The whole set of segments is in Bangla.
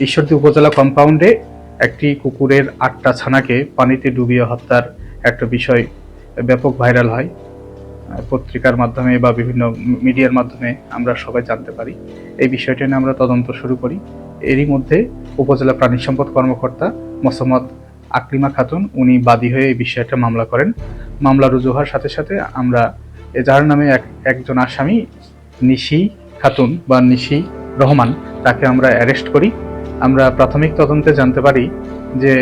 ঈশ্বরদী উপজেলা কম্পাউন্ডে একটি কুকুরের ৮টা ছানাকে পানিতে ডুবিয়ে হত্যার একটা বিষয় ব্যাপক ভাইরাল হয়। পত্রিকার মাধ্যমে বা বিভিন্ন মিডিয়ার মাধ্যমে আমরা সবাই জানতে পারি। এই বিষয়টি নিয়ে আমরা তদন্ত শুরু করি। এরই মধ্যে উপজেলা প্রাণী সম্পদ কর্মকর্তা মোসাম্মদ আকলিমা খাতুন উনি বাদী হয়ে এই বিষয়টা মামলা করেন। মামলা রুজু হওয়ার সাথে সাথে আমরা যার নামে একজন আসামি নিশি খাতুন বা নিশি রহমান, তাকে আমরা অ্যারেস্ট করি। আমরা প্রাথমিক তদন্তে জানতে পারি যে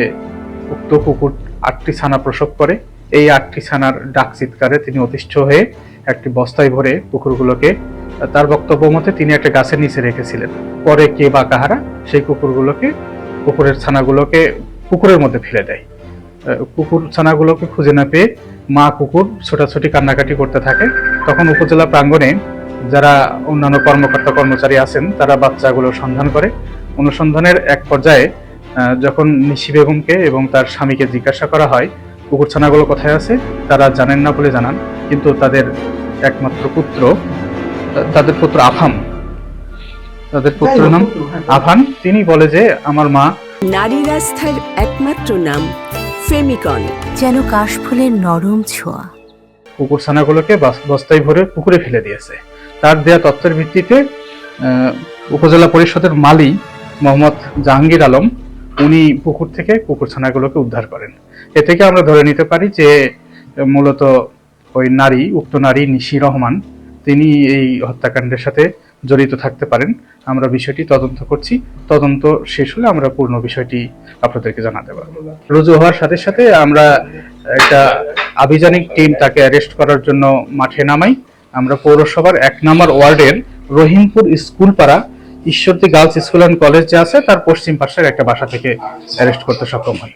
উক্ত কুকুর ৮টি ছানা প্রসব করে। এই ৮টি ছানার ডাক চিৎকারে তিনি অতিষ্ঠ হয়ে একটি বস্তায় ভরে কুকুরগুলোকে, তার বক্তব্য মতে তিনি একটা গাছের নিচে রেখেছিলেন। পরে কে বা কাহারা সেই কুকুরের ছানাগুলোকে পুকুরের মধ্যে ফেলে দেয়। কুকুর ছানাগুলোকে খুঁজে না পেয়ে মা কুকুর ছোটাছুটি কান্নাকাটি করতে থাকে। তখন উপজেলা প্রাঙ্গণে যারা অন্যান্য কর্মকর্তা কর্মচারী আছেন তারা বাচ্চাগুলো সন্ধান করে। অনুসন্ধানের এক পর্যায়ে যখন নিশি বেগমকে এবং তার স্বামীকে জিজ্ঞাসা করা হয় কুকুর ছানাগুলো কোথায় আছে, তারা জানেন না বলে জানান। কিন্তু তাদের একমাত্র পুত্র, তাদের পুত্র আফান, তাদের পুত্রের নাম আফান, তিনি বলে যে আমার মা। নারী রাস্তার একমাত্র নাম ফেমিকন, যেন কাশফুলের নরম ছোঁয়া। কুকুর ছানাগুলোকে বস্তায় ভরে পুকুরে ফেলে দিয়েছে। তার দেয়া তথ্যের ভিত্তিতে উপজেলা পরিষদের মালি মোহাম্মদ জাহাঙ্গীর আলম উনি পুকুর থেকে কুকুর ছানাগুলোকে উদ্ধার করেন। এ থেকে আমরা ধরে নিতে পারি যে মূলত ওই উক্ত নারী নিশি রহমান তিনি এই হত্যাকাণ্ডের সাথে জড়িত থাকতে পারেন। আমরা বিষয়টি তদন্ত করছি। তদন্ত শেষ হলে আমরা পূর্ণ বিষয়টি আপনাদেরকে জানাতে পারবো। রুজু হওয়ার সাথে সাথে আমরা একটা আভিযানিক টিম তাকে অ্যারেস্ট করার জন্য মাঠে নামাই। আমরা পৌরসভার ১ নম্বর ওয়ার্ডের Rahimpur Schoolpara Ishwardi girls school and college যে আছে তার পশ্চিম পাশের একটা বাসা থেকে অ্যারেস্ট করতে সক্ষম হয়।